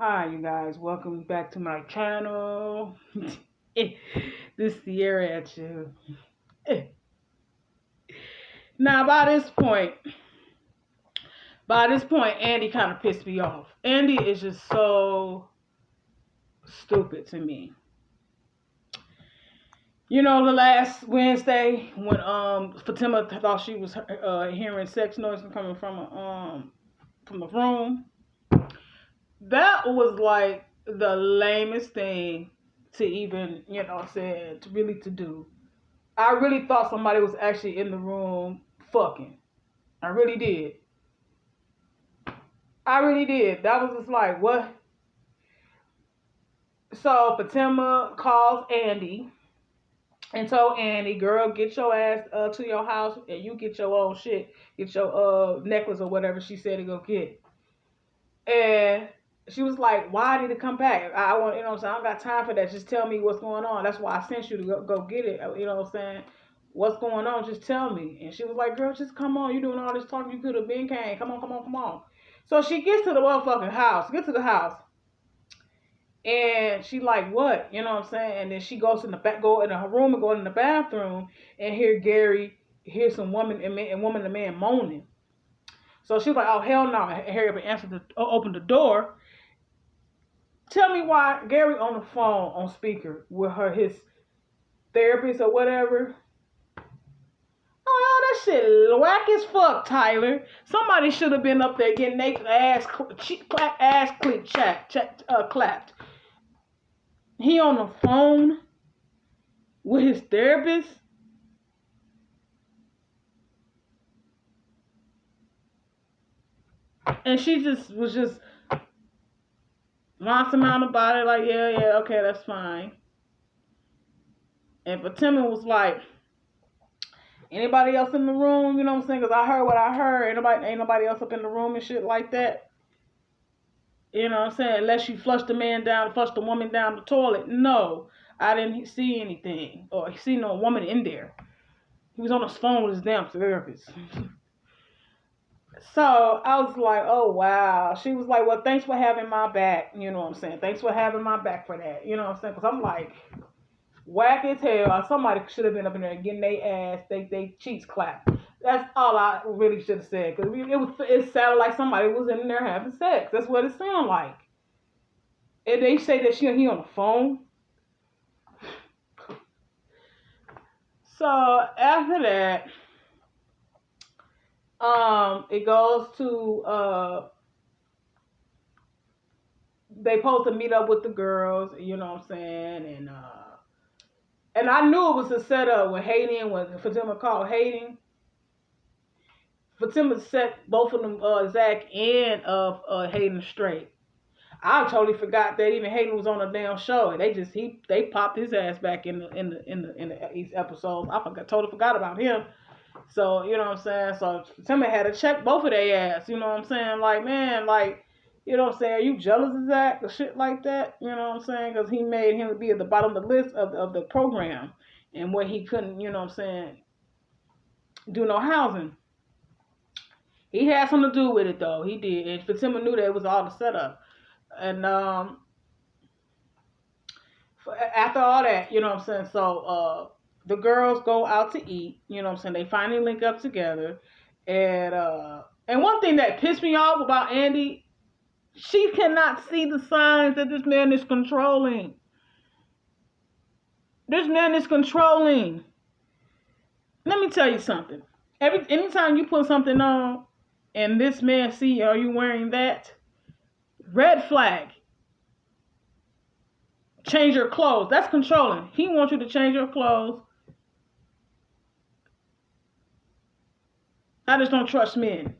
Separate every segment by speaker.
Speaker 1: Hi, you guys. Welcome back to my channel. This Sierra at you. Now, by this point, Andy kind of pissed me off. Andy is just so stupid to me. You know, the last Wednesday when Fatima thought she was hearing sex noises coming from the room. That was like the lamest thing to even, to really to do. I really thought somebody was actually in the room fucking. I really did. I really did. That was just like, what? So Fatima calls Andy and told Andy, girl, get your ass to your house and you get your own shit. Get your necklace or whatever she said to go get. And she was like, why did it come back? I want, you know what I'm saying? I don't got time for that. Just tell me what's going on. That's why I sent you to go get it. You know what I'm saying? What's going on? Just tell me. And she was like, girl, just come on. You doing all this talking. You could have been came. Come on, come on, come on. So she gets to the motherfucking house. Get to the house. And she like, what? You know what I'm saying? And then she goes in the back, go in her room and go in the bathroom and hear some woman and man moaning. So she was like, oh, hell no. Harry up and opened the door. Tell me why Gary on the phone on speaker with his therapist or whatever. Oh, that shit whack as fuck, Tyler. Somebody should have been up there getting their ass clapped. He on the phone with his therapist. And she was just bouncing around about it like, yeah, okay, that's fine. And Fatima was like, anybody else in the room? You know what I'm saying? Because I heard what I heard. Ain't nobody else up in the room and shit like that. You know what I'm saying? Unless you flush the woman down the toilet. No, I didn't see anything or see no woman in there. He was on his phone with his damn therapist. So I was like, oh, wow. She was like, well, thanks for having my back. You know what I'm saying? Thanks for having my back for that. You know what I'm saying? Because I'm like, whack as hell. Somebody should have been up in there getting their ass, they cheeks clapped. That's all I really should have said. Because it sounded like somebody was in there having sex. That's what it sounded like. And they say that he on the phone. So after that, it goes to they supposed to meet up with the girls, you know what I'm saying, and I knew it was a setup when Fatima called Hayden. Fatima set both of them, Zach and Hayden straight. I totally forgot that even Hayden was on a damn show. They popped his ass back in these episodes. Totally forgot about him. So you know what I'm saying. So Fatima had to check both of their ass. You know what I'm saying. Like, man, like, you know what I'm saying. Are you jealous of Zach or shit like that? You know what I'm saying. Because he made him be at the bottom of the list of the program, and where he couldn't, you know what I'm saying, do no housing. He had something to do with it though. He did, and Fatima knew that it was all the setup. And after all that, you know what I'm saying. So the girls go out to eat. You know what I'm saying. They finally link up together, and one thing that pissed me off about Andy, she cannot see the signs that this man is controlling. This man is controlling. Let me tell you something. Anytime you put something on, and this man see, are you wearing that? Red flag. Change your clothes. That's controlling. He wants you to change your clothes. I just don't trust men.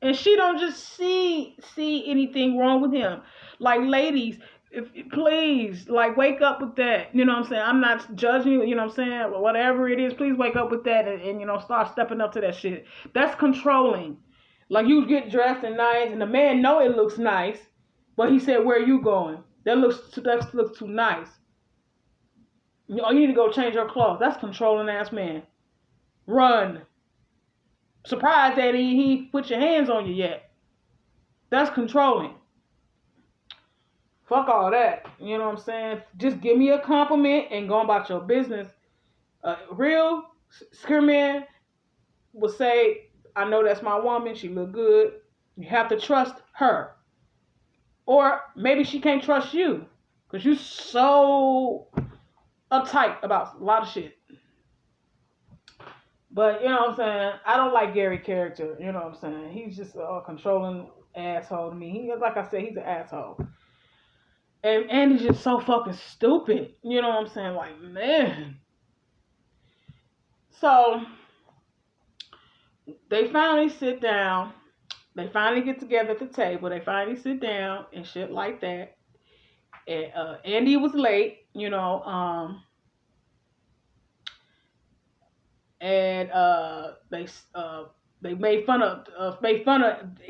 Speaker 1: And she don't just see anything wrong with him. Like, ladies, please, like, wake up with that. You know what I'm saying? I'm not judging you, you know what I'm saying? Whatever it is, please wake up with that and you know, start stepping up to that shit. That's controlling. Like, you get dressed and nice, and the man know it looks nice, but he said, where are you going? That looks too nice. You need to go change your clothes. That's controlling ass man. Run. Surprised that he put your hands on you yet. That's controlling. Fuck all that. You know what I'm saying? Just give me a compliment and go about your business. Real Skirman will say, I know that's my woman. She look good. You have to trust her. Or maybe she can't trust you. Because you so uptight about a lot of shit. But, you know what I'm saying? I don't like Gary's character. You know what I'm saying? He's just a controlling asshole to me. Like I said, he's an asshole. And Andy's just so fucking stupid. You know what I'm saying? Like, man. So, they finally sit down. They finally get together at the table. They finally sit down and shit like that. And Andy was late, and they made fun of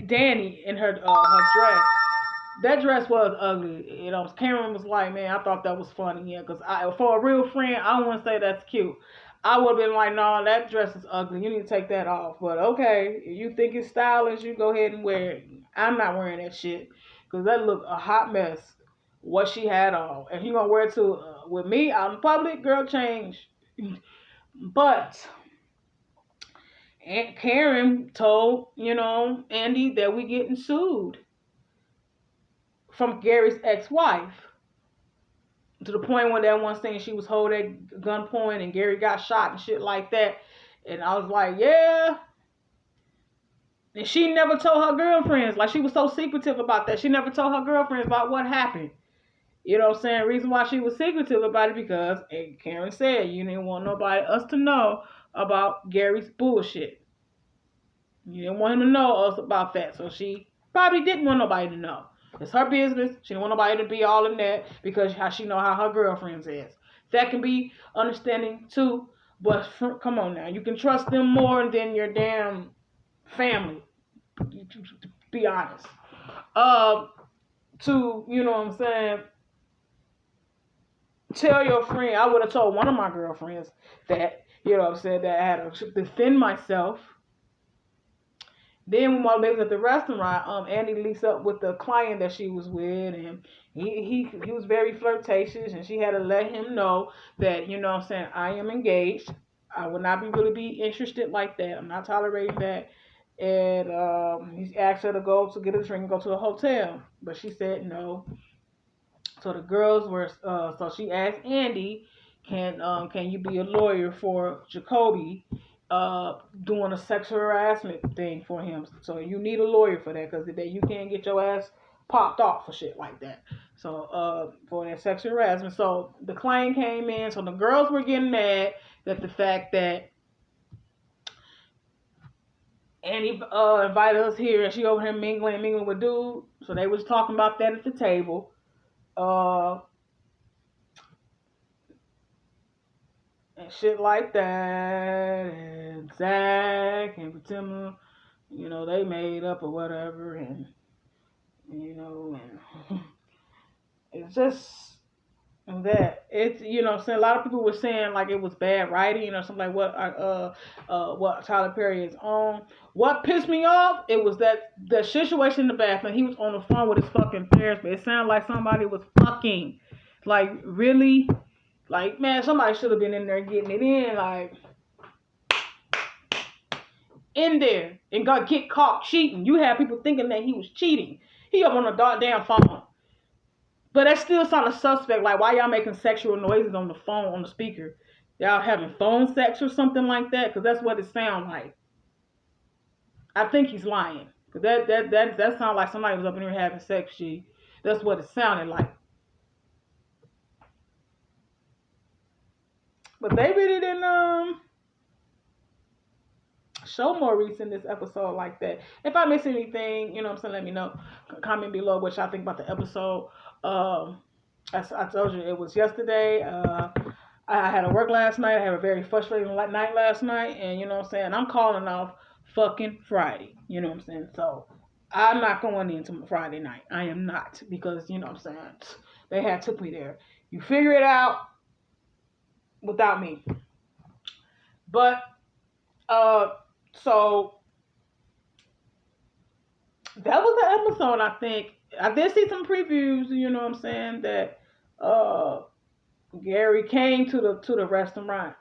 Speaker 1: Danny in her dress. That dress was ugly. Cameron was like, man, I thought that was funny. Yeah, because for a real friend, I don't want to say that's cute. I would have been like, no, that dress is ugly. You need to take that off. But okay, if you think it's stylish, you go ahead and wear it. I'm not wearing that shit because that looked a hot mess. What she had on, and you gonna wear it to with me out in public, girl, change. But Aunt Karen told Andy that we getting sued from Gary's ex-wife, to the point when that one thing she was held at gunpoint and Gary got shot and shit like that. And I was like, yeah. And she never told her girlfriends. Like, she was so secretive about that. She never told her girlfriends about what happened. You know what I'm saying? Reason why she was secretive about it because, and Karen said, you didn't want nobody else to know about Gary's bullshit. You didn't want him to know us about that. So she probably didn't want nobody to know. It's her business. She didn't want nobody to be all in that because how she know how her girlfriends is. That can be understanding too. But come on now. You can trust them more than your damn family. To be honest. You know what I'm saying? Tell your friend. I would have told one of my girlfriends that, you know what I'm saying, that I had to defend myself. Then while they was at the restaurant, Andy leased up with the client that she was with, and he was very flirtatious, and she had to let him know that, you know what I'm saying, I am engaged. I will not be interested like that. I'm not tolerating that. And he asked her to go to get a drink and go to a hotel, but she said no. So the girls were so she asked Andy, can you be a lawyer for Jacoby doing a sexual harassment thing for him? So you need a lawyer for that because you can't get your ass popped off for shit like that. So for that sexual harassment. So the client came in. So the girls were getting mad that the fact that Annie invited us here and she over here mingling with dude. So they was talking about that at the table. And shit like that, and Zach and Fatima, they made up or whatever, and and it's just that I'm saying, a lot of people were saying like it was bad writing or something like what Tyler Perry is on. What pissed me off, it was that the situation in the bathroom. He was on the phone with his fucking therapist. It sounded like somebody was fucking, like, really. Like, man, somebody should have been in there getting it in, like, in there, and get caught cheating. You have people thinking that he was cheating. He up on a damn phone. But that still sounded suspect. Like, why y'all making sexual noises on the phone, on the speaker? Y'all having phone sex or something like that? Because that's what it sounds like. I think he's lying. Because that sounds like somebody was up in here having sex, G. That's what it sounded like. But they really didn't show more recent this episode like that. If I miss anything, let me know. Comment below what y'all think about the episode. As I told you, it was yesterday. I had to work last night. I had a very frustrating night last night. And I'm calling off fucking Friday. So I'm not going into Friday night. I am not. Because, they had took me there. You figure it out without me. But so that was the episode, I think. I did see some previews, you know what I'm saying, that uh Gary came to the restaurant.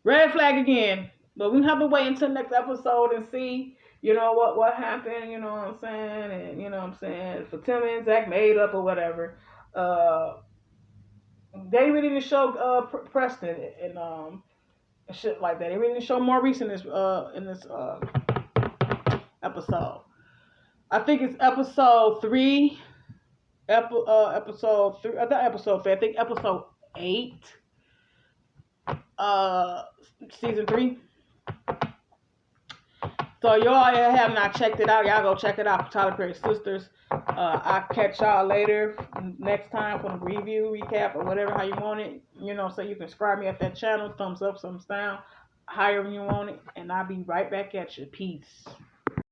Speaker 1: Red flag again. But we have to wait until next episode and see, what happened, you know what I'm saying, and you know what I'm saying, for Tim and Zach made up or whatever. Uh they really didn't show Preston and shit like that. They really didn't show Maurice in this episode. I think it's episode three. Episode three. Not episode three. I think episode 8. Uh, season 3. So y'all have not checked it out. Y'all go check it out. Tyler Perry Sisters. I'll catch y'all later next time for the review, recap, or whatever how you want it. So you can subscribe me at that channel. Thumbs up, thumbs down. However you want it. And I'll be right back at you. Peace.